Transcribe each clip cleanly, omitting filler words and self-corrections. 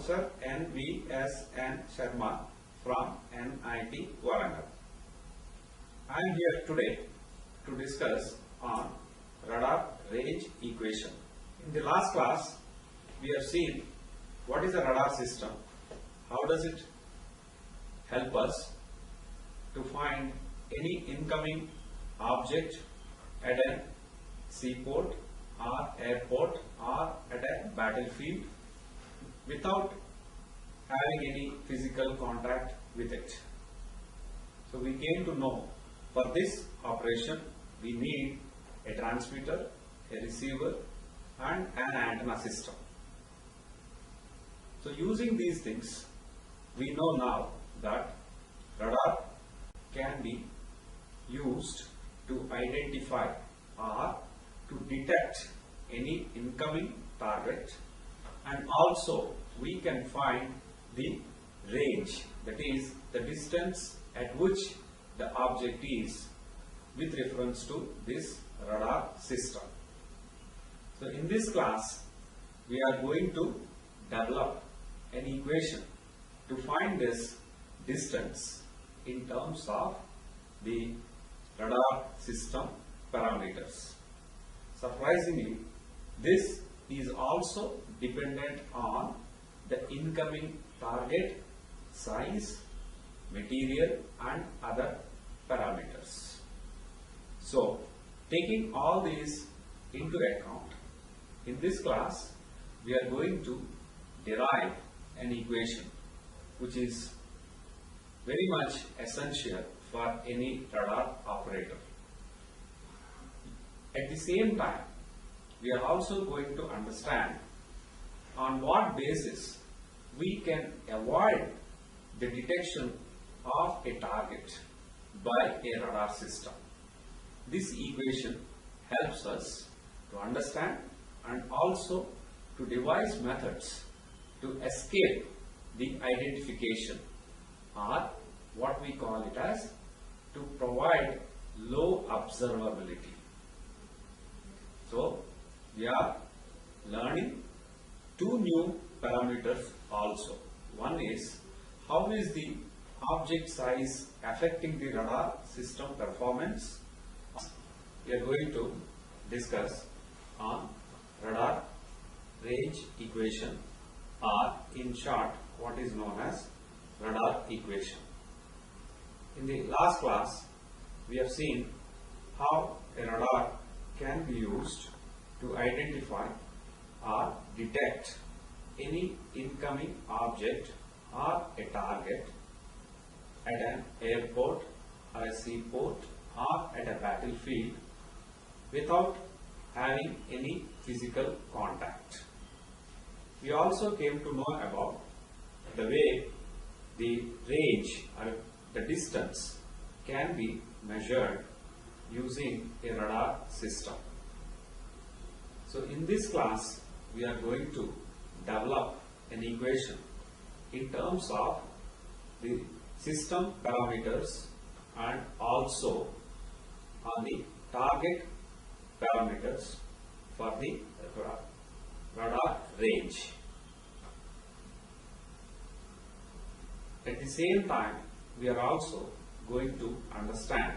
Professor N.V.S.N. Sharma from NIT Warangal. I am here today to discuss on radar range equation. In the last class, we have seen what is a radar system, how does it help us to find any incoming object at a seaport or airport or at a battlefield without having any physical contact with it. So we came to know for this operation we need a transmitter, a receiver and an antenna system. So using these things, we know now that radar can be used to identify or to detect any incoming target, and also we can find the range, that is the distance at which the object is with reference to this radar system. So in this class we are going to develop an equation to find this distance in terms of the radar system parameters. Surprisingly, this is also dependent on the incoming target size, material and other parameters. So, taking all these into account, in this class we are going to derive an equation which is very much essential for any radar operator. At the same time, we are also going to understand on what basis we can avoid the detection of a target by a radar system. This equation helps us to understand and also to devise methods to escape the identification, or what we call it as to provide low observability. So we are learning two new parameters also. One is how is the object size affecting the radar system performance. We are going to discuss on radar range equation, or in short what is known as radar equation. In the last class we have seen how a radar can be used to identify or detect any incoming object or a target at an airport or a seaport or at a battlefield without having any physical contact. We also came to know about the way the range or the distance can be measured using a radar system. So in this class we are going to develop an equation in terms of the system parameters and also on the target parameters for the radar range. At the same time, we are also going to understand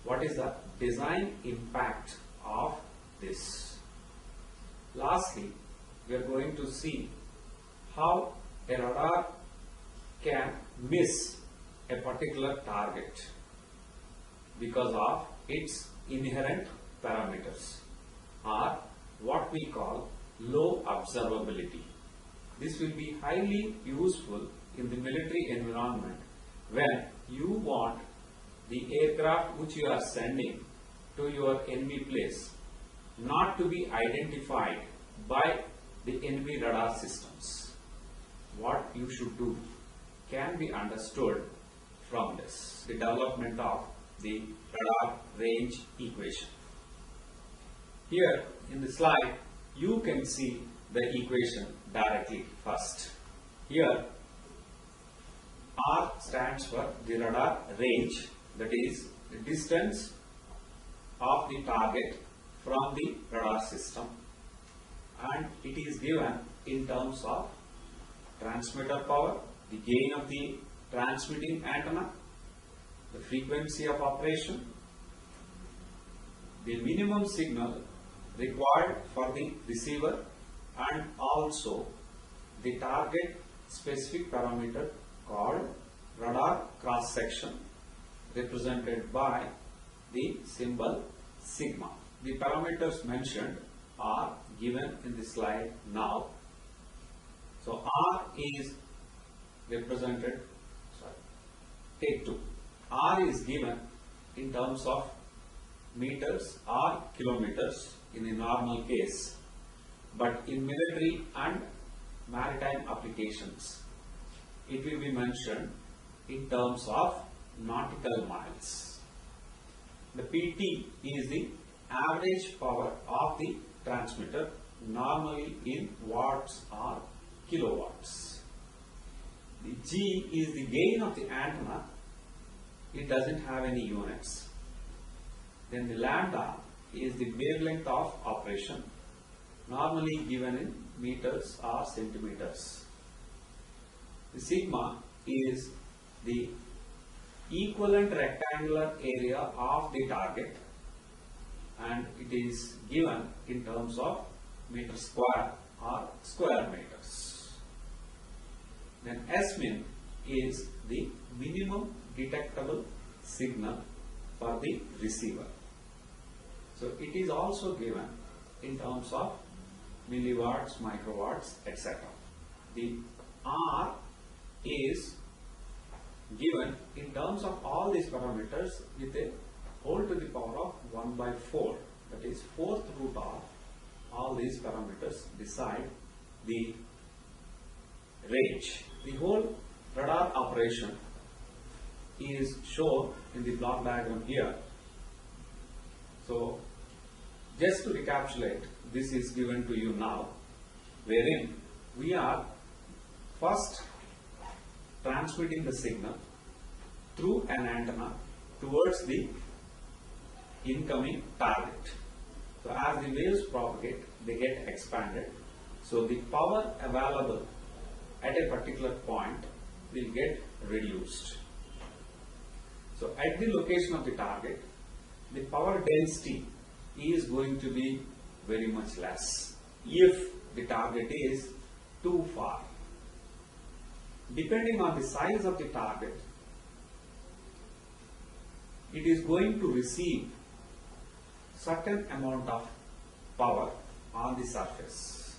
what is the design impact of this. Lastly, we are going to see how a radar can miss a particular target because of its inherent parameters, or what we call low observability. This will be highly useful in the military environment when you want the aircraft which you are sending to your enemy place not to be identified by the enemy radar systems. What you should do can be understood from this, the development of the radar range equation. Here in the slide you can see the equation directly first. Here R stands for the radar range, that is the distance of the target from the radar system, and it is given in terms of transmitter power, the gain of the transmitting antenna, the frequency of operation, the minimum signal required for the receiver, and also the target specific parameter called radar cross section, represented by the symbol sigma. The parameters mentioned are given in the slide now. So R is represented, take 2. R is given in terms of meters or kilometers in the normal case, but in military and maritime applications it will be mentioned in terms of nautical miles. The PT is the average power of the transmitter, normally in watts or kilowatts. The G is the gain of the antenna, it doesn't have any units. Then the lambda is the wavelength of operation, normally given in meters or centimeters. The sigma is the equivalent rectangular area of the target, and it is given in terms of meter square or square meters. Then Smin is the minimum detectable signal for the receiver. So it is also given in terms of milliwatts, microwatts, etc. The R is given in terms of all these parameters with a whole to the power of 1 by 4, that is 4th root of all these parameters beside the range. The whole radar operation is shown in the block diagram here. So just to recapitulate, this is given to you now, wherein we are first transmitting the signal through an antenna towards the incoming target. So as the waves propagate, they get expanded. So the power available at a particular point will get reduced. So at the location of the target, the power density is going to be very much less if the target is too far. Depending on the size of the target, it is going to receive certain amount of power on the surface.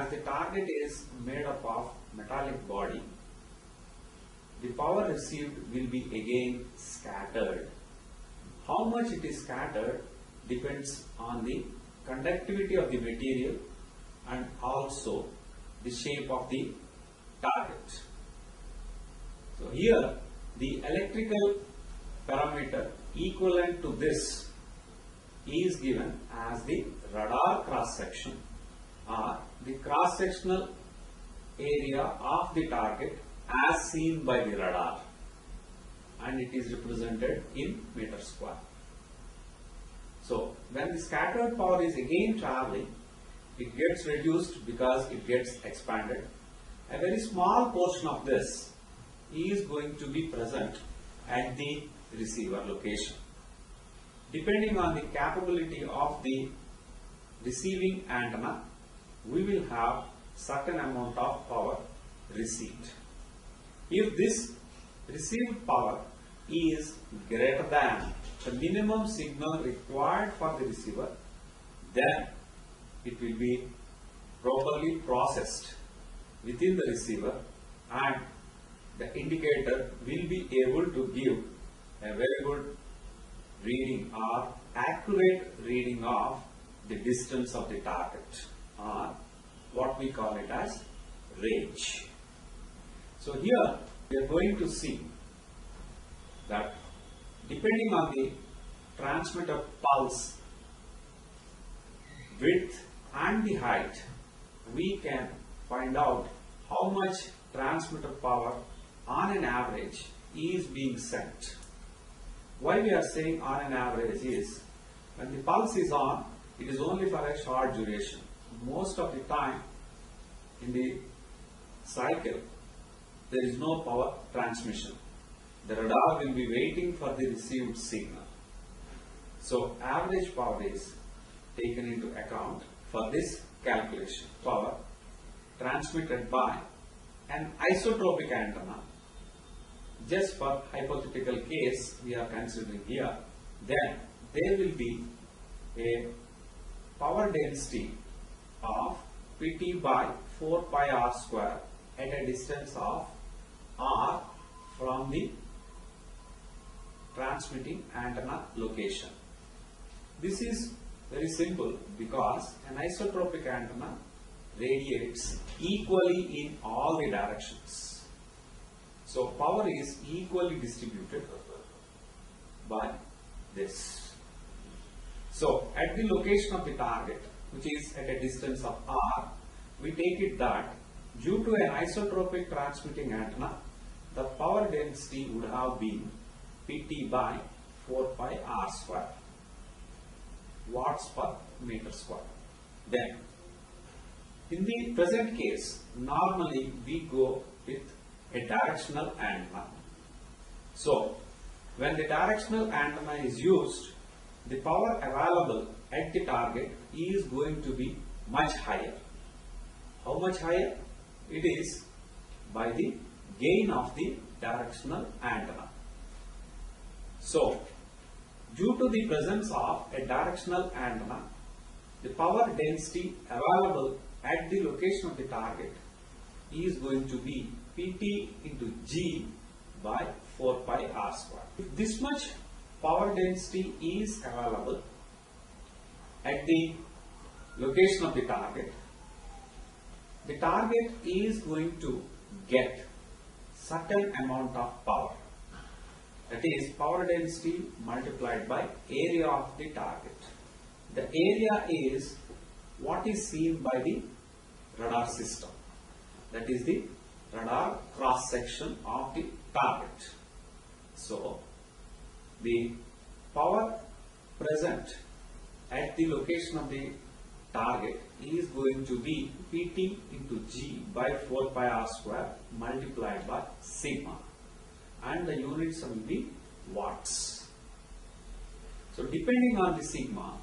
As the target is made up of metallic body, the power received will be again scattered. How much it is scattered depends on the conductivity of the material and also the shape of the target. So here the electrical parameter equivalent to this is given as the radar cross section, or the cross sectional area of the target as seen by the radar, and it is represented in meter square. So when the scattered power is again traveling, it gets reduced because it gets expanded. A very small portion of this is going to be present at the receiver location. Depending on the capability of the receiving antenna, we will have certain amount of power received. If this received power is greater than the minimum signal required for the receiver, then it will be properly processed within the receiver, and the indicator will be able to give a very good reading or accurate reading of the distance of the target, or what we call it as range. So here we are going to see that depending on the transmitter pulse width and the height, we can find out how much transmitter power on an average is being sent. Why we are saying on an average is, when the pulse is on, it is only for a short duration. Most of the time in the cycle, there is no power transmission. The radar will be waiting for the received signal. So average power is taken into account for this calculation. Power transmitted by an isotropic antenna. Just for hypothetical case we are considering here, then there will be a power density of Pt by 4 pi r square at a distance of r from the transmitting antenna location. This is very simple because an isotropic antenna radiates equally in all the directions. So power is equally distributed by this. So at the location of the target, which is at a distance of r, we take it that due to an isotropic transmitting antenna, the power density would have been Pt by 4 pi r square, watts per meter square. Then, in the present case, normally we go with a directional antenna. So, when the directional antenna is used, the power available at the target is going to be much higher. How much higher? It is by the gain of the directional antenna. So, due to the presence of a directional antenna, the power density available at the location of the target is going to be Pt into G by 4 pi r square. If this much power density is available at the location of the target is going to get certain amount of power. That is power density multiplied by area of the target. The area is what is seen by the radar system. That is the radar cross section of the target. So, the power present at the location of the target is going to be Pt into G by 4 pi r square multiplied by sigma, and the units will be watts. So depending on the sigma,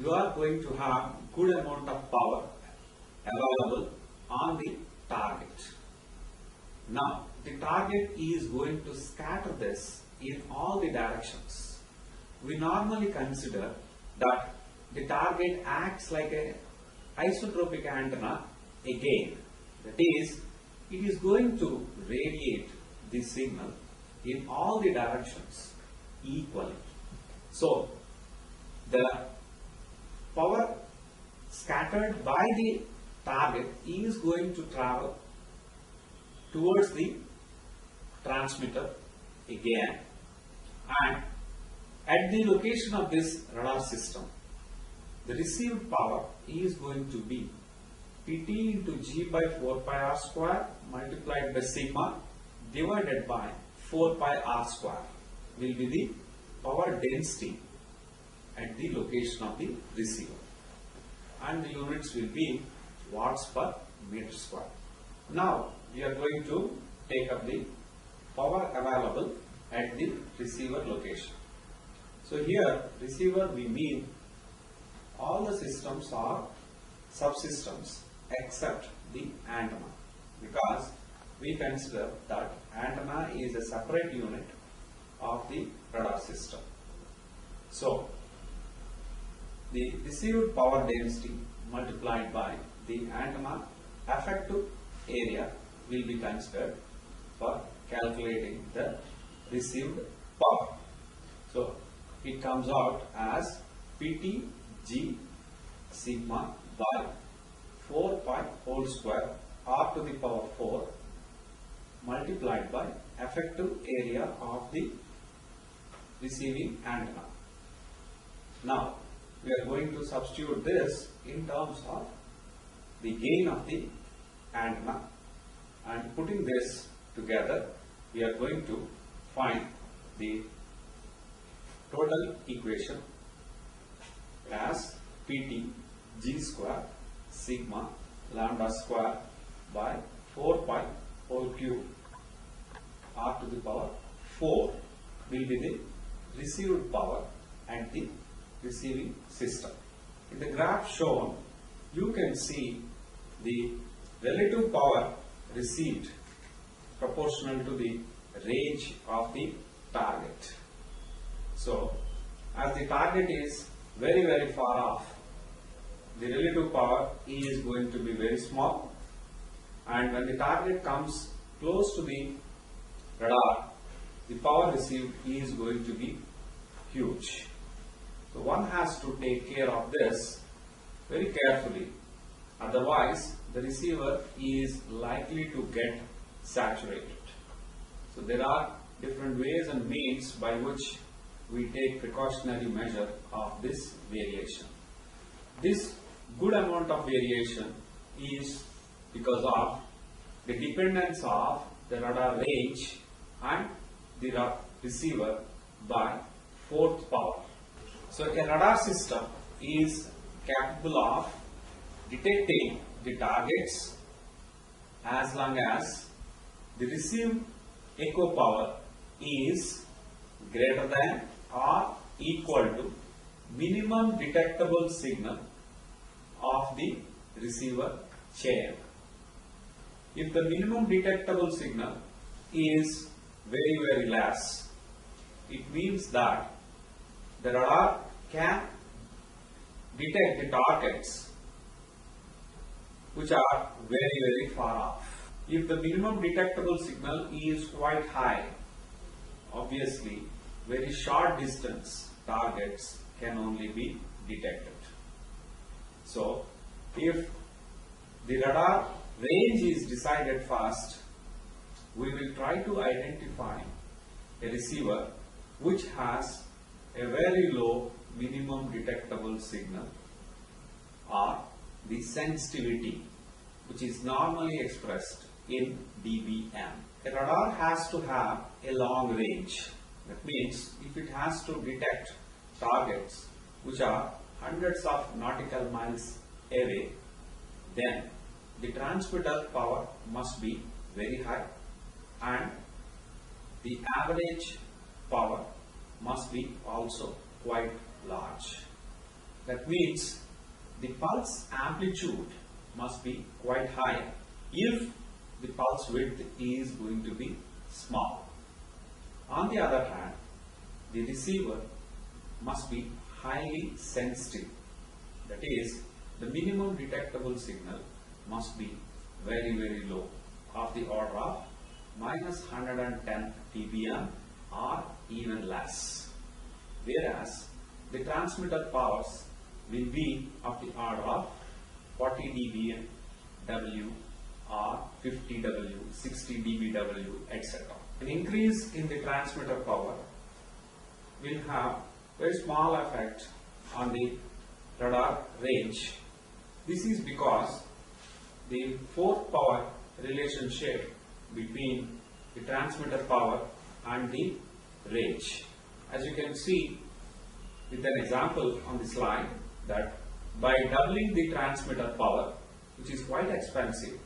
you are going to have good amount of power available on the target. Now the target is going to scatter this in all the directions. We normally consider that the target acts like an isotropic antenna again. That is, it is going to radiate the signal in all the directions equally. So, the power scattered by the target is going to travel towards the transmitter again, and at the location of this radar system, the received power is going to be Pt into G by 4 pi r square multiplied by sigma divided by 4 pi r square will be the power density at the location of the receiver, and the units will be watts per meter square. Now we are going to take up the power available at the receiver location. So here receiver we mean all the systems are subsystems except the antenna, because we consider that antenna is a separate unit of the radar system. So the received power density multiplied by the antenna effective area will be considered for calculating the received power. So it comes out as Pt G sigma by 4 pi whole square r to the power 4 multiplied by effective area of the receiving antenna. Now we are going to substitute this in terms of the gain of the antenna, and putting this together we are going to find the total equation as Pt G square sigma lambda square by 4 pi whole cube r to the power 4 will be the received power at the receiving system. In the graph shown, you can see the relative power received proportional to the range of the target. So, as the target is very far off, the relative power E is going to be very small, and when the target comes close to the radar, the power received is going to be huge. So one has to take care of this very carefully, otherwise the receiver is likely to get saturated. So there are different ways and means by which we take precautionary measure of this variation. This good amount of variation is because of the dependence of the radar range and the receiver by fourth power. So a radar system is capable of detecting the targets as long as the received echo power is greater than or equal to minimum detectable signal of the receiver chain. If the minimum detectable signal is very less, it means that the radar can detect the targets which are very far off. If the minimum detectable signal is quite high, obviously very short distance targets can only be detected. So, if the radar range is decided first, we will try to identify a receiver which has a very low minimum detectable signal, or the sensitivity, which is normally expressed in dBm. A radar has to have a long range. That means if it has to detect targets which are hundreds of nautical miles away, then the transmitter power must be very high and the average power must be also quite large. That means the pulse amplitude must be quite high if the pulse width is going to be small. On the other hand, the receiver must be highly sensitive. That is, the minimum detectable signal must be very low, of the order of minus 110 dBm or even less. Whereas the transmitter powers will be of the order of 40 dBm W or 50 W, 60 dBW, etc. An increase in the transmitter power will have very small effect on the radar range. This is because the fourth power relationship between the transmitter power and the range. As you can see with an example on the slide, that by doubling the transmitter power, which is quite expensive,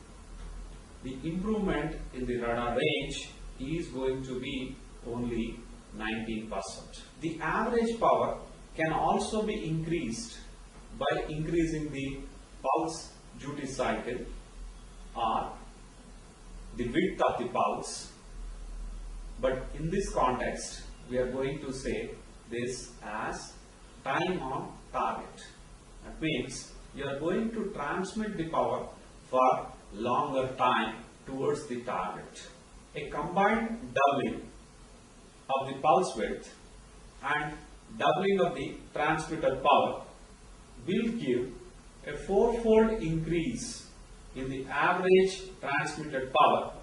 the improvement in the radar range is going to be only 19%. The average power can also be increased by increasing the pulse duty cycle or the width of the pulse, but in this context we are going to say this as time on target. That means you are going to transmit the power for longer time towards the target. A combined doubling of the pulse width and doubling of the transmitter power will give a fourfold increase in the average transmitted power.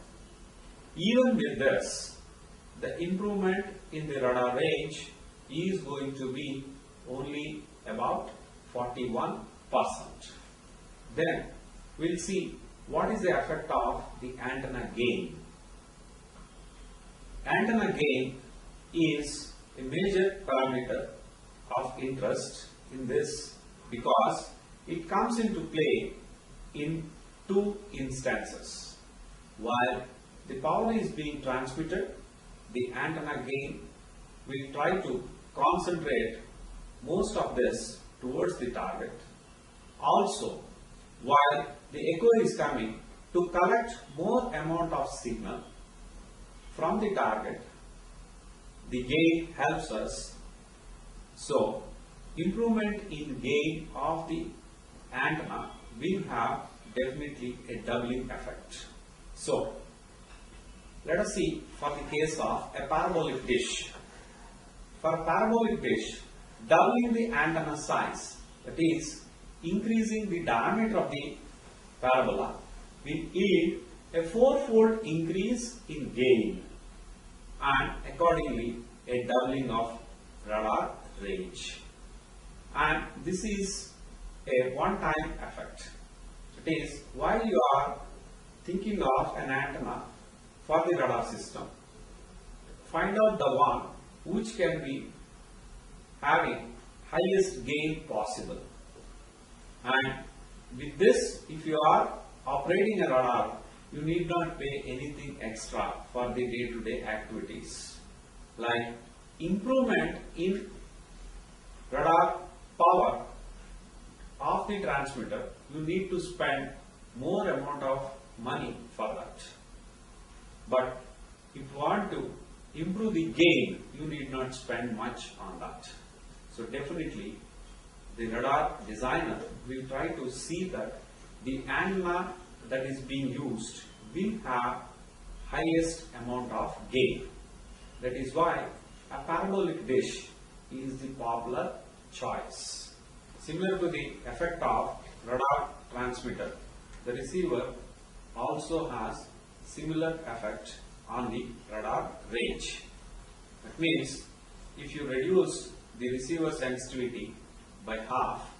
Even with this, the improvement in the radar range is going to be only about 41%. Then we'll see what is the effect of the antenna gain. Antenna gain is a major parameter of interest in this because it comes into play in two instances. While the power is being transmitted, the antenna gain will try to concentrate most of this towards the target. Also, while the echo is coming to collect more amount of signal from the target, the gain helps us. So, improvement in gain of the antenna will have definitely a doubling effect. So, let us see for the case of a parabolic dish. For a parabolic dish, doubling the antenna size, that is, increasing the diameter of the parabola, will yield a four-fold increase in gain and accordingly a doubling of radar range. And this is a one-time effect. It is while you are thinking of an antenna for the radar system, find out the one which can be having highest gain possible. And with this, if you are operating a radar, you need not pay anything extra for the day-to-day activities. Like improvement in radar power of the transmitter, you need to spend more amount of money for that. But if you want to improve the gain, you need not spend much on that. So definitely the radar designer will try to see that the antenna that is being used will have highest amount of gain. That is why a parabolic dish is the popular choice. Similar to the effect of radar transmitter, the receiver also has similar effect on the radar range. That means if you reduce the receiver sensitivity by half,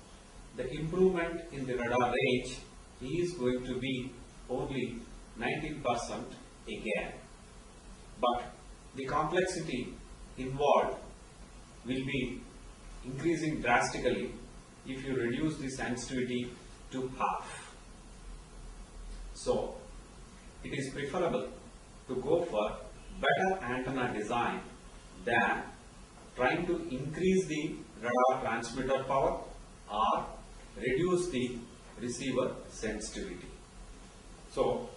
the improvement in the radar range is going to be only 19% again. But the complexity involved will be increasing drastically if you reduce the sensitivity to half. So, it is preferable to go for better antenna design than trying to increase the radar transmitter power or reduce the receiver sensitivity. So,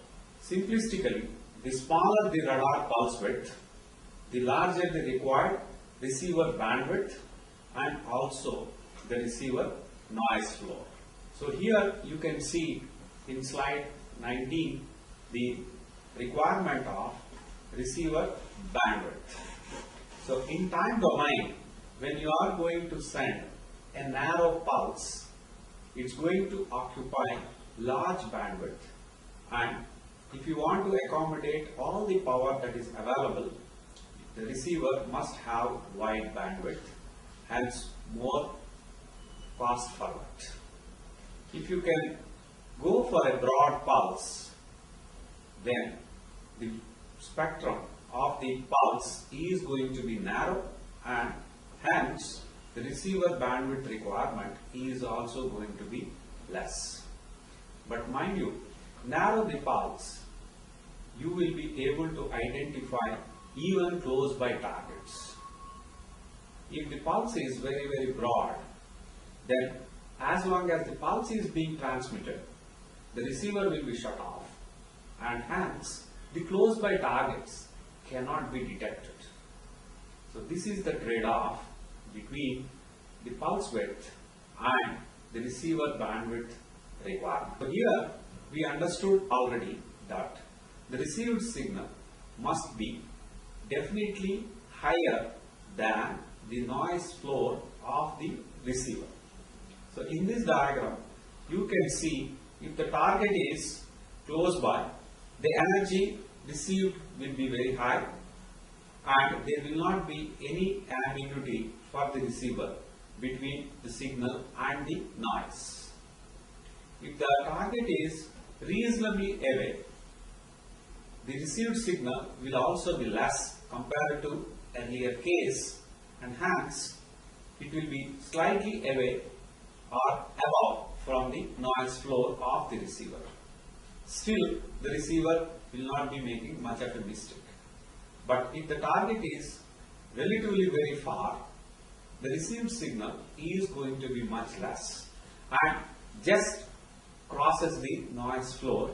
simplistically, the smaller the radar pulse width, the larger the required receiver bandwidth and also the receiver noise floor. So, here you can see in slide 19 the requirement of receiver bandwidth. So, in time domain, when you are going to send a narrow pulse, it's going to occupy large bandwidth, and if you want to accommodate all the power that is available, the receiver must have wide bandwidth, hence more fast forward. If you can go for a broad pulse, then the spectrum of the pulse is going to be narrow and hence the receiver bandwidth requirement is also going to be less. But mind you, narrow the pulse, you will be able to identify even close by targets. If the pulse is very, very broad, then as long as the pulse is being transmitted, the receiver will be shut off and hence the close by targets cannot be detected. So this is the trade-off between the pulse width and the receiver bandwidth requirement. So here we understood already that the received signal must be definitely higher than the noise floor of the receiver. So in this diagram you can see if the target is close by, the energy received will be very high and there will not be any ambiguity for the receiver between the signal and the noise. If the target is reasonably away, the received signal will also be less compared to earlier case and hence it will be slightly away or above from the noise floor of the receiver. still the receiver will not be making much of a mistake. But if the target is relatively very far, the received signal is going to be much less and just crosses the noise floor,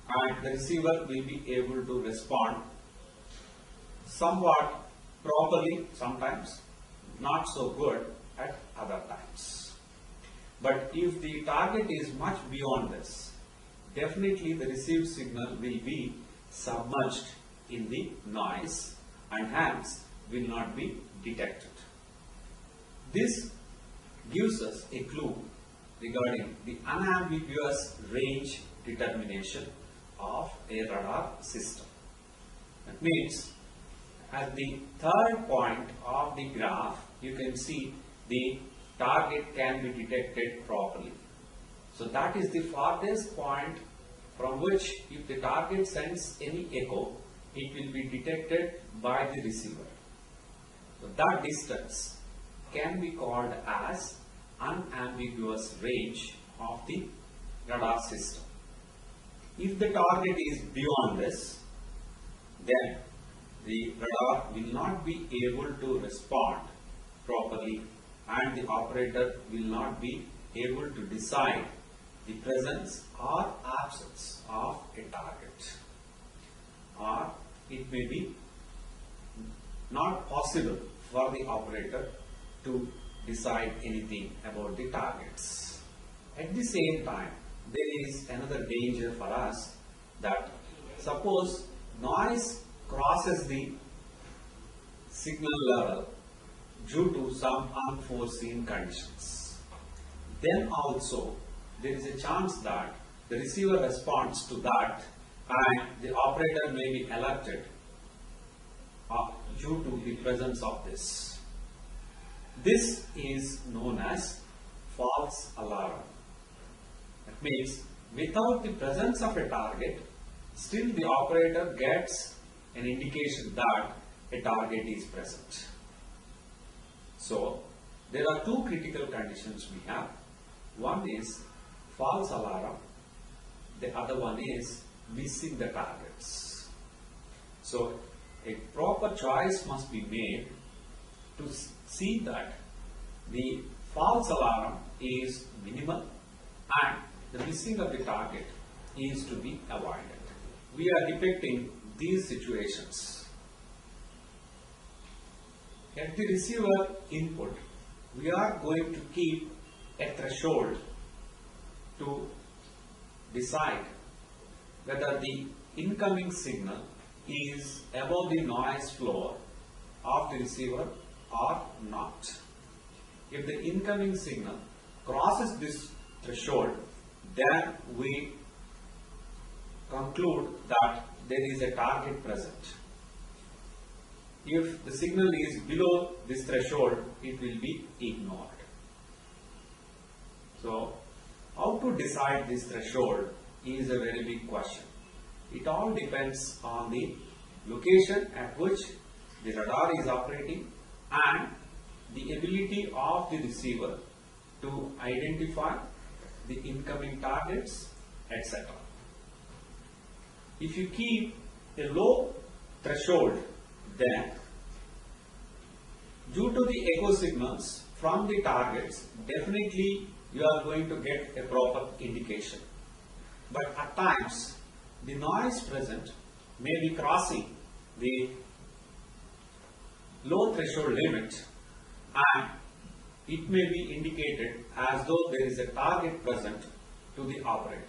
and the receiver will be able to respond somewhat properly sometimes, not so good at other times. But if the target is much beyond this, definitely the received signal will be submerged in the noise and hence will not be detected. This gives us a clue regarding the unambiguous range determination of a radar system. That means at the third point of the graph, you can see the target can be detected properly. So that is the farthest point from which if the target sends any echo, it will be detected by the receiver. So that distance can be called as unambiguous range of the radar system. If the target is beyond this, then the radar will not be able to respond properly and the operator will not be able to decide the presence or absence of a target, or it may be not possible for the operator to decide anything about the targets. At the same time, there is another danger for us, that suppose noise crosses the signal level due to some unforeseen conditions. Then also there is a chance that the receiver responds to that and the operator may be alerted due to the presence of this. This is known as false alarm. That means without the presence of a target, still the operator gets an indication that a target is present. So there are two critical conditions we have. One is false alarm, the other one is missing the targets. So a proper choice must be made to see that the false alarm is minimal and the missing of the target is to be avoided. We are depicting these situations. At the receiver input, we are going to keep a threshold to decide whether the incoming signal is above the noise floor of the receiver or not. If the incoming signal crosses this threshold, then we conclude that there is a target present. If the signal is below this threshold, it will be ignored. So, how to decide this threshold is a very big question. It all depends on the location at which the radar is operating and the ability of the receiver to identify the incoming targets, etc. If you keep a low threshold, then due to the echo signals from the targets, definitely you are going to get a proper indication. But at times, the noise present may be crossing the low threshold limit and it may be indicated as though there is a target present to the operator.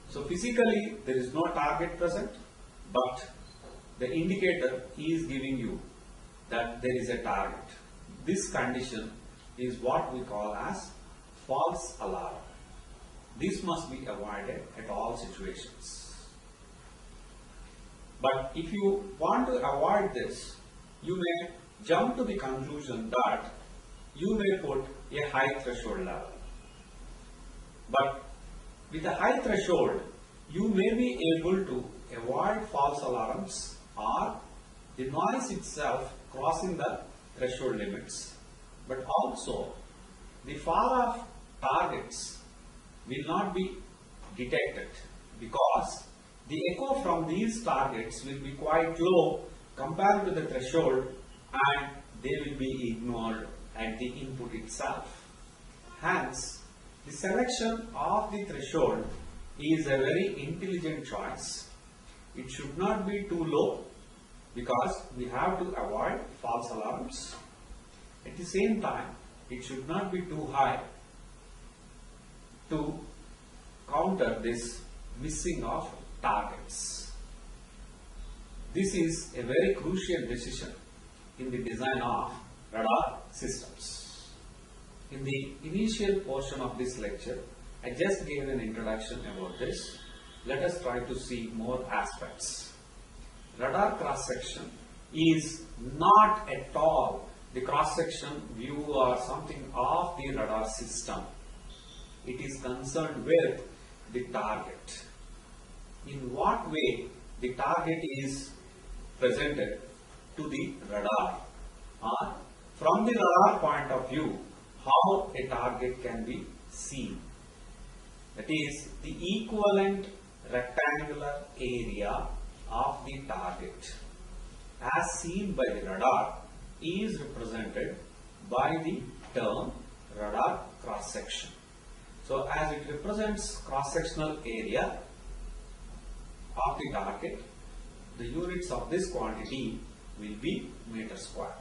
So physically there is no target present, but the indicator is giving you that there is a target. This condition is what we call as false alarm. This must be avoided at all situations. But if you want to avoid this, you may jump to the conclusion that you may put a high threshold level. But with a high threshold, you may be able to avoid false alarms or the noise itself crossing the threshold limits. But also, the far off targets will not be detected because the echo from these targets will be quite low compared to the threshold, and they will be ignored at the input itself. Hence, the selection of the threshold is a very intelligent choice. It should not be too low because we have to avoid false alarms. At the same time, it should not be too high to counter this missing of targets. This is a very crucial decision in the design of radar systems. In the initial portion of this lecture, I just gave an introduction about this. Let us try to see more aspects. Radar cross-section is not at all the cross-section view or something of the radar system. It is concerned with the target. In what way the target is presented to the radar, or from the radar point of view, how a target can be seen. That is, the equivalent rectangular area of the target as seen by the radar is represented by the term radar cross-section. So, as it represents cross-sectional area of the target, the units of this quantity will be meter square.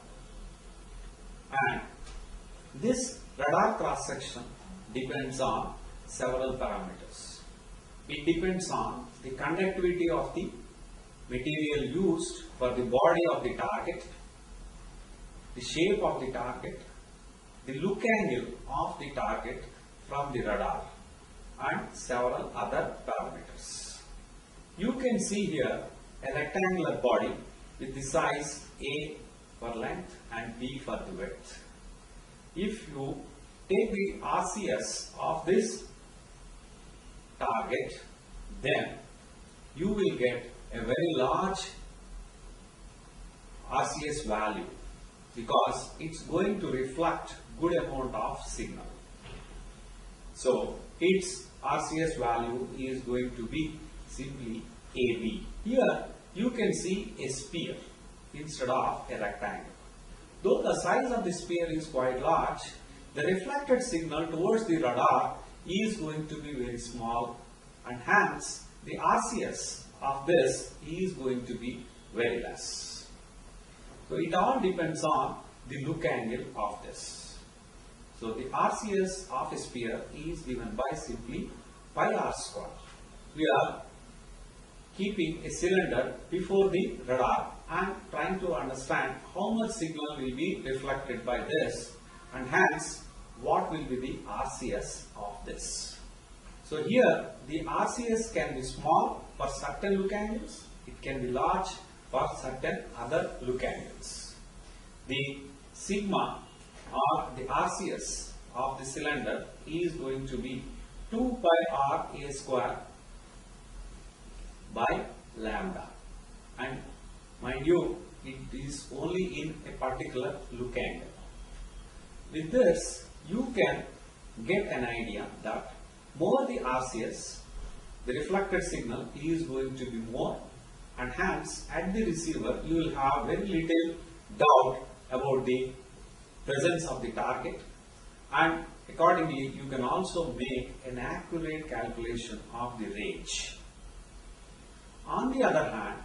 And this radar cross-section depends on several parameters. It depends on the conductivity of the material used for the body of the target, the shape of the target, the look angle of the target from the radar, and several other parameters. You can see here a rectangular body with the size A for length and B for the width. If you take the RCS of this target, then you will get a very large RCS value because it's going to reflect good amount of signal. So its RCS value is going to be simply AB. Here you can see a sphere instead of a rectangle. Though the size of the sphere is quite large, the reflected signal towards the radar is going to be very small, and hence the RCS of this is going to be very less. So it all depends on the look angle of this. So the RCS of a sphere is given by simply pi r square. We are keeping a cylinder before the radar and trying to understand how much signal will be reflected by this, and hence what will be the RCS of this. So here the RCS can be small for certain look angles, it can be large for certain other look angles. The sigma or the RCS of the cylinder is going to be 2 pi r a square by lambda, and mind you, it is only in a particular look angle. With this, you can get an idea that more the RCS, the reflected signal is going to be more, and hence at the receiver you will have very little doubt about the presence of the target, and accordingly you can also make an accurate calculation of the range. On the other hand,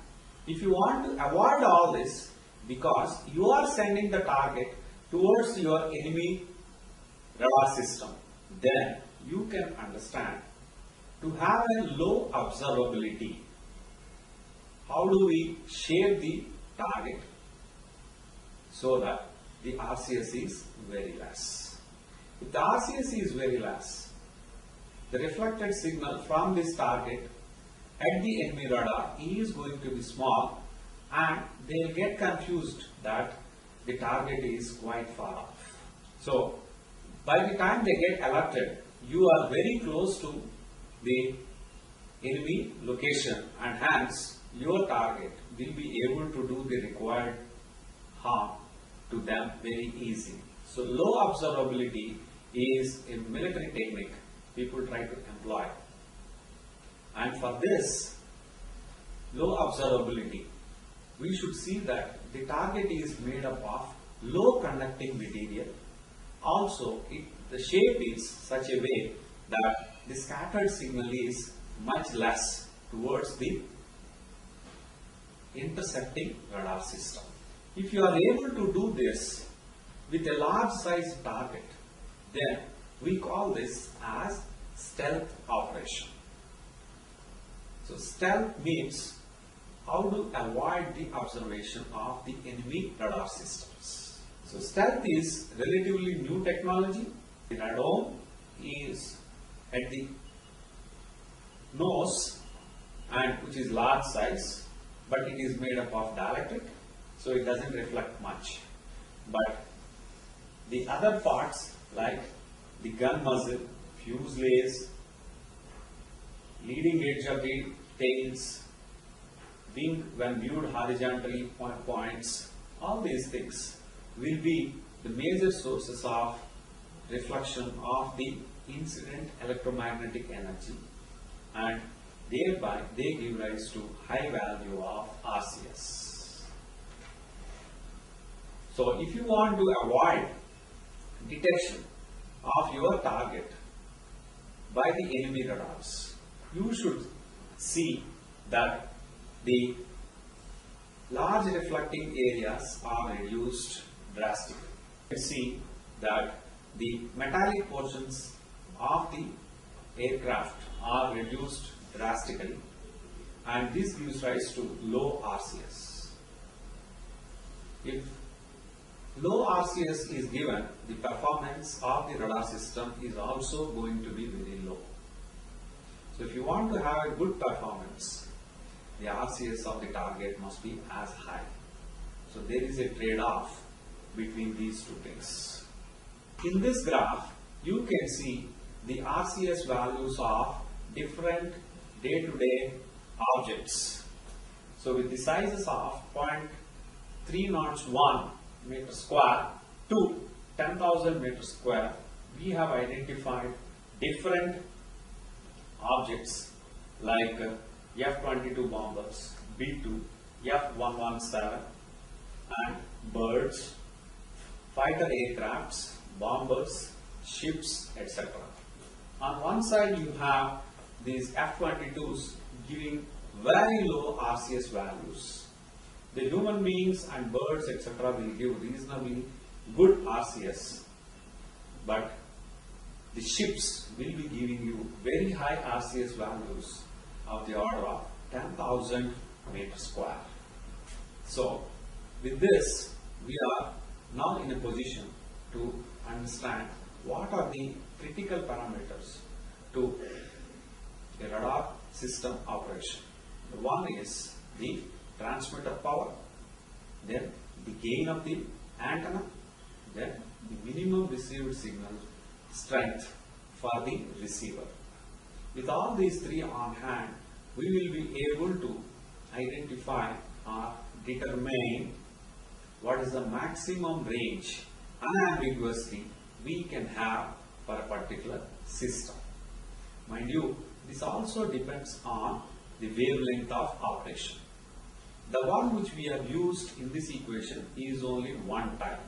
if you want to avoid all this because you are sending the target towards your enemy radar system, then you can understand to have a low observability, how do we shape the target so that the RCS is very less. If the RCS is very less, the reflected signal from this target at the enemy radar is going to be small, and they will get confused that the target is quite far off. So by the time they get alerted, you are very close to the enemy location, and hence your target will be able to do the required harm to them very easily. So low observability is a military technique people try to employ, And for this low observability, we should see that the target is made up of low conducting material. Also, the shape is such a way that the scattered signal is much less towards the intercepting radar system. If you are able to do this with a large size target, then we call this as stealth operation. So stealth means how to avoid the observation of the enemy radar systems. So stealth is relatively new technology. The radome is at the nose, and which is large size, but it is made up of dielectric, so it doesn't reflect much. But the other parts like the gun muzzle, fuselage, leading edge of the tails, wing when viewed horizontally points, all these things will be the major sources of reflection of the incident electromagnetic energy, and thereby they give rise to high value of RCS. So if you want to avoid detection of your target by the enemy radars, you should see that the large reflecting areas are reduced drastically. You see that the metallic portions of the aircraft are reduced drastically, and this gives rise to low RCS. If low RCS is given, the performance of the radar system is also going to be very low. So if you want to have a good performance, the RCS of the target must be as high. So there is a trade-off between these two things. In this graph, you can see the RCS values of different day-to-day objects. So with the sizes of 0.301 meter square to 10,000 meter square, we have identified different objects like F-22 bombers, B-2, F-117, and birds, fighter aircrafts, bombers, ships, etc. On one side you have these F-22s giving very low RCS values. The human beings and birds, etc. will give reasonably good RCS, but the ships will be giving you very high RCS values of the order of 10,000 meter square. So with this, we are now in a position to understand what are the critical parameters to a radar system operation. One is the transmitter power, then the gain of the antenna, then the minimum received signal strength for the receiver. With all these three on hand, we will be able to identify or determine what is the maximum range unambiguously we can have for a particular system. Mind you, this also depends on the wavelength of operation. The one which we have used in this equation is only one type.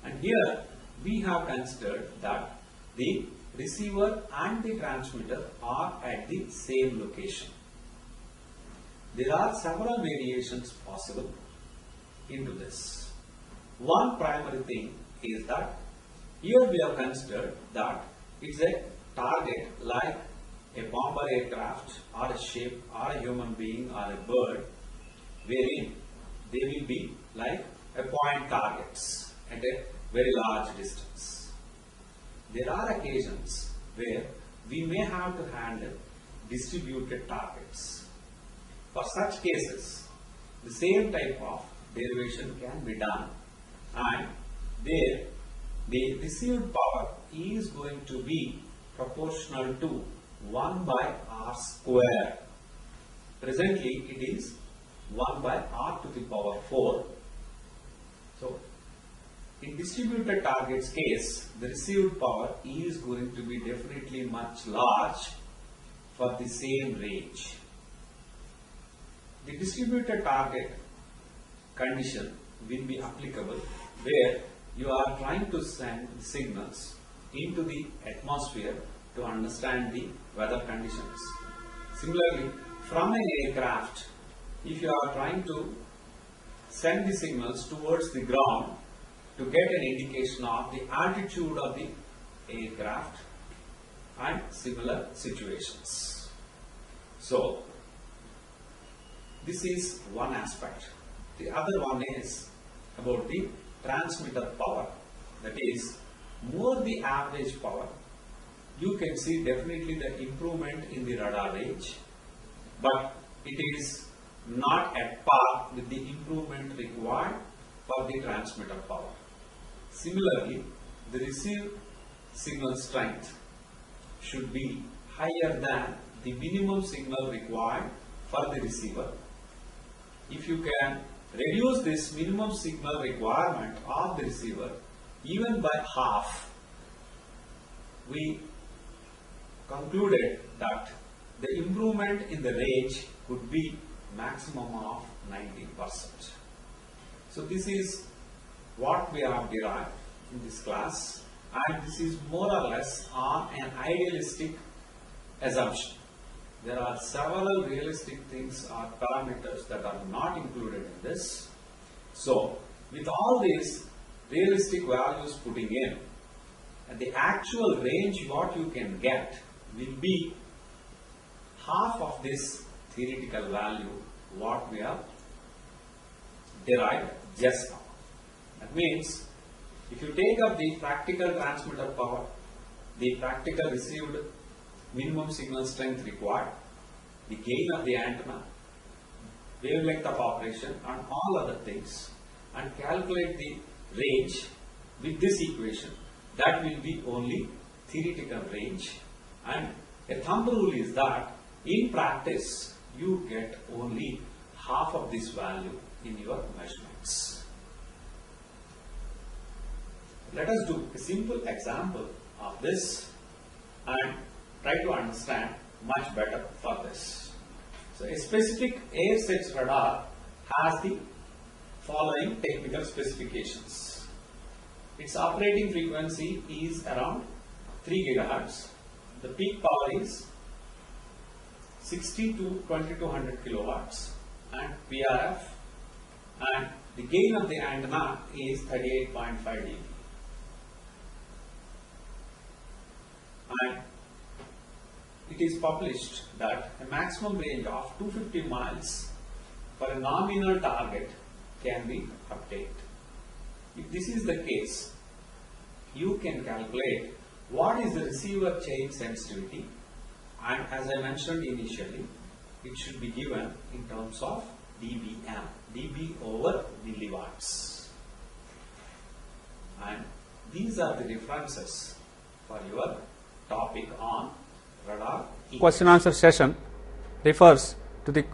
And here we have considered that the receiver and the transmitter are at the same location. There are several variations possible into this. One primary thing is that here we have considered that it's a target like a bomber aircraft or a ship or a human being or a bird, wherein they will be like a point targets at a very large distance. There are occasions where we may have to handle distributed targets. For such cases, the same type of derivation can be done, and there the received power is going to be proportional to 1 by r square. Presently it is 1 by r to the power 4. So in distributed targets case, the received power is going to be definitely much large for the same range. The distributed target condition will be applicable where you are trying to send signals into the atmosphere to understand the weather conditions. Similarly, from an aircraft, if you are trying to send the signals towards the ground to get an indication of the altitude of the aircraft and similar situations. So, this is one aspect. The other one is about the transmitter power. That is, more the average power, you can see definitely the improvement in the radar range, but it is not at par with the improvement required for the transmitter power. Similarly, the received signal strength should be higher than the minimum signal required for the receiver. If you can reduce this minimum signal requirement of the receiver even by half, we concluded that the improvement in the range could be maximum of 90%. So this is what we have derived in this class, and this is more or less on an idealistic assumption. There are several realistic things or parameters that are not included in this. So, with all these realistic values putting in, and the actual range what you can get will be half of this theoretical value what we have derived just now. That means, if you take up the practical transmitter power, the practical received minimum signal strength required, the gain of the antenna, wavelength of operation and all other things, and calculate the range with this equation, that will be only theoretical range, and a thumb rule is that in practice you get only half of this value in your measurements. Let us do a simple example of this and try to understand much better for this. So, a specific air-sets radar has the following technical specifications. Its operating frequency is around 3 GHz. The peak power is 60 to 2200 kilowatts and VRF, and the gain of the antenna is 38.5 dB. And it is published that a maximum range of 250 miles for a nominal target can be obtained. If this is the case, you can calculate what is the receiver change sensitivity, and as I mentioned initially, it should be given in terms of dBm, dB over milliwatts. And these are the references for your topic on radar. Question answer session refers to the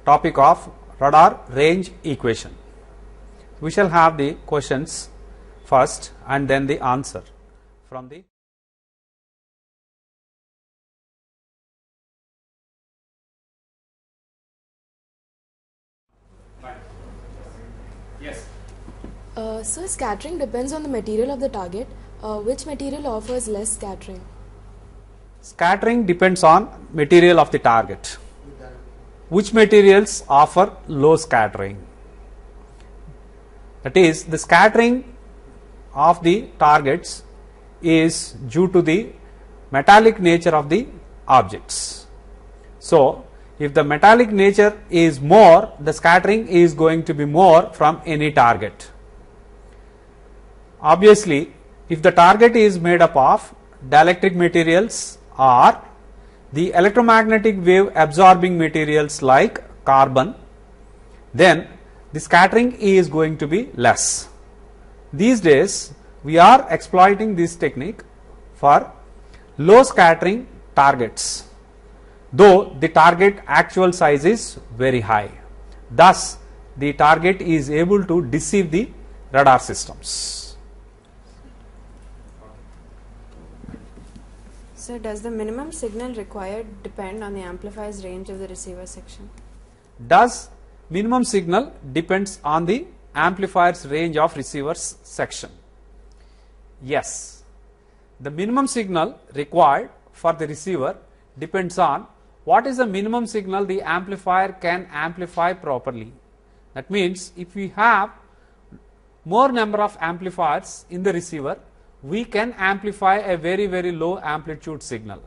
topic of radar range equation. We shall have the questions first and then the answer from the Yes. So scattering depends on the material of the target. Which material offers less scattering? scattering depends on material of the target. Which materials offer low scattering? That is, the scattering of the targets is due to the metallic nature of the objects. So, if the metallic nature is more, the scattering is going to be more from any target. Obviously, if the target is made up of dielectric materials or the electromagnetic wave absorbing materials like carbon, then the scattering is going to be less. These days, we are exploiting this technique for low scattering targets, though the target actual size is very high. Thus, the target is able to deceive the radar systems. So does the minimum signal required depend on the amplifier's range of the receiver section? Does minimum signal depends on the amplifier's range of receivers section? Yes. The minimum signal required for the receiver depends on what is the minimum signal the amplifier can amplify properly. That means if we have more number of amplifiers in the receiver, we can amplify a very low amplitude signal.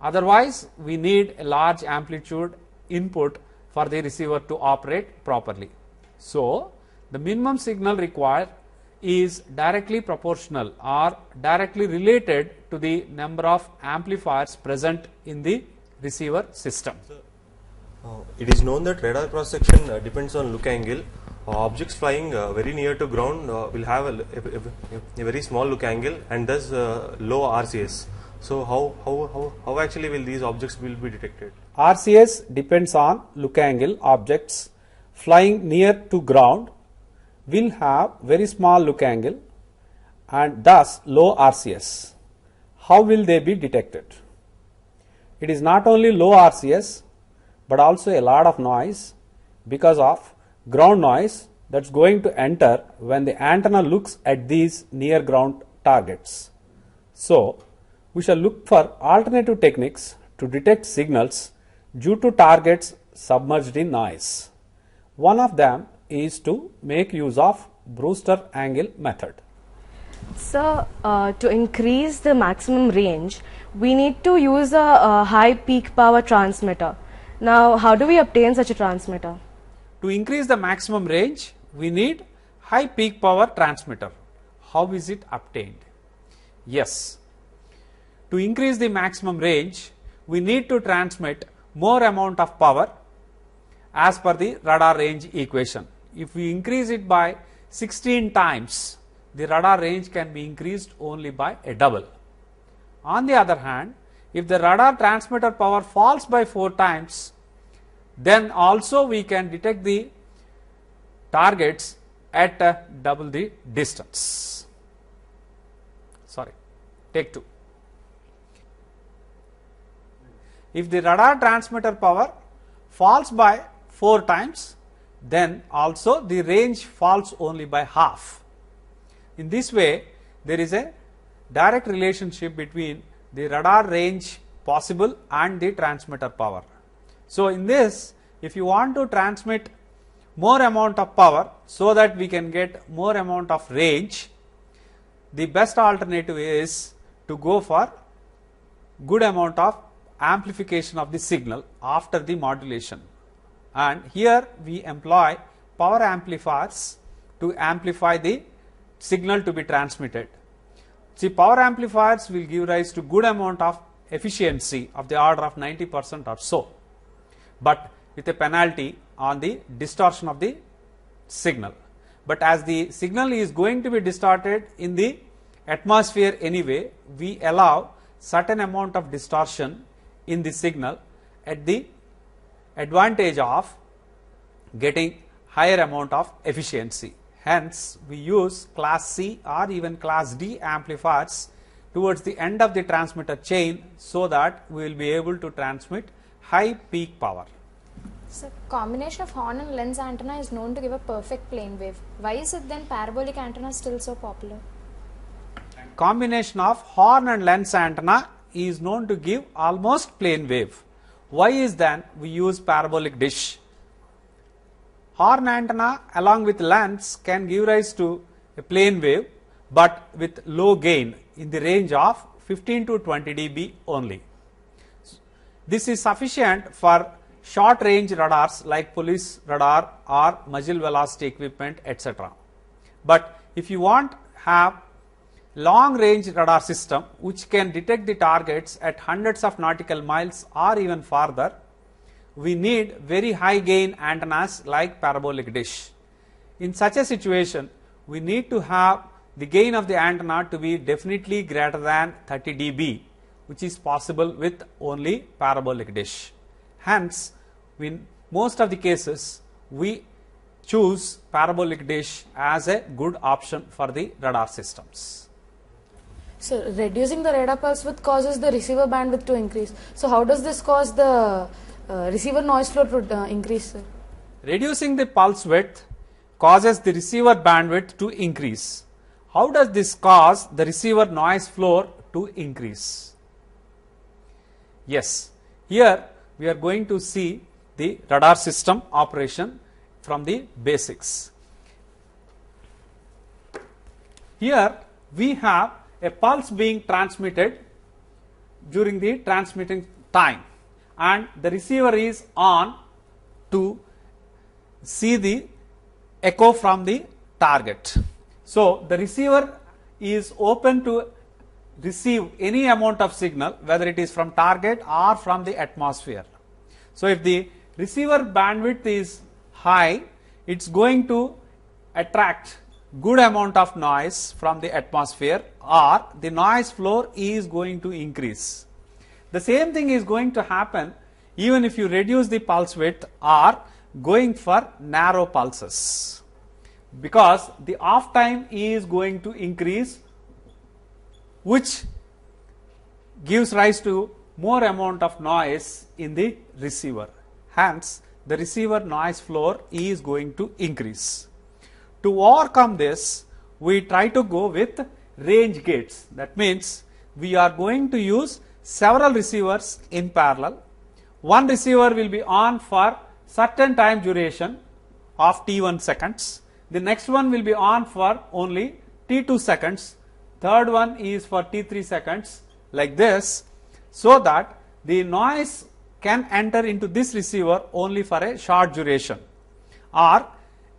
Otherwise, we need a large amplitude input for the receiver to operate properly. So, the minimum signal required is directly proportional or directly related to the number of amplifiers present in the receiver system. It is known that radar cross section depends on look angle. Objects flying very near to ground will have a very small look angle and thus low RCS. So how actually will these objects will be detected? RCS depends on look angle. Objects flying near to ground will have very small look angle and thus low RCS. How will they be detected? It is not only low RCS but also a lot of noise because of ground noise that is going to enter when the antenna looks at these near ground targets. So, we shall look for alternative techniques to detect signals due to targets submerged in noise. One of them is to make use of Brewster angle method. So, to increase the maximum range, we need to use a high peak power transmitter. Now, how do we obtain such a transmitter? To increase the maximum range, we need high peak power transmitter. How is it obtained? Yes, to increase the maximum range, we need to transmit more amount of power as per the radar range equation. If we increase it by 16 times, the radar range can be increased only by a double. On the other hand, if the radar transmitter power falls by 4 times, then also we can detect the targets at double the distance. Sorry, take 2. If the radar transmitter power falls by 4 times, then also the range falls only by half. In this way, there is a direct relationship between the radar range possible and the transmitter power. So, in this, if you want to transmit more amount of power so that we can get more amount of range, the best alternative is to go for good amount of amplification of the signal after the modulation. And here we employ power amplifiers to amplify the signal to be transmitted. See, power amplifiers will give rise to good amount of efficiency of the order of 90% or so, but with a penalty on the distortion of the signal. But as the signal is going to be distorted in the atmosphere anyway, we allow certain amount of distortion in the signal at the advantage of getting higher amount of efficiency. Hence, we use class C or even class D amplifiers towards the end of the transmitter chain so that we will be able to transmit high peak power. So, combination of horn and lens antenna is known to give a perfect plane wave. Why is it then parabolic antenna still so popular? Combination of horn and lens antenna is known to give almost plane wave. Why is then we use parabolic dish? Horn antenna along with lens can give rise to a plane wave, but with low gain in the range of 15 to 20 dB only. This is sufficient for short range radars like police radar or muzzle velocity equipment, etc. But if you want have long range radar system which can detect the targets at hundreds of nautical miles or even farther, we need very high gain antennas like parabolic dish. In such a situation, we need to have the gain of the antenna to be definitely greater than 30 dB, which is possible with only parabolic dish. Hence, in most of the cases, we choose parabolic dish as a good option for the radar systems. So reducing the radar pulse width causes the receiver bandwidth to increase. So how does this cause the receiver noise floor to increase, sir? Reducing the pulse width causes the receiver bandwidth to increase. How does this cause the receiver noise floor to increase? Yes, here we are going to see the radar system operation from the basics. Here we have a pulse being transmitted during the transmitting time, and the receiver is on to see the echo from the target. So the receiver is open to receive any amount of signal, whether it is from target or from the atmosphere. So if the receiver bandwidth is high, it's going to attract good amount of noise from the atmosphere, or the noise floor is going to increase. The same thing is going to happen even if you reduce the pulse width or going for narrow pulses, because the off time is going to increase, which gives rise to more amount of noise in the receiver. Hence, the receiver noise floor is going to increase. To overcome this, we try to go with range gates. That means we are going to use several receivers in parallel. One receiver will be on for certain time duration of t1 seconds. The next one will be on for only t2 seconds. Third one is for t3 seconds, like this, so that the noise can enter into this receiver only for a short duration or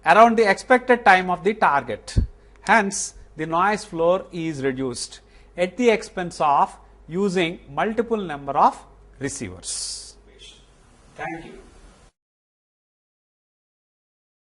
around the expected time of the target. Hence, the noise floor is reduced at the expense of using multiple number of receivers. Thank you.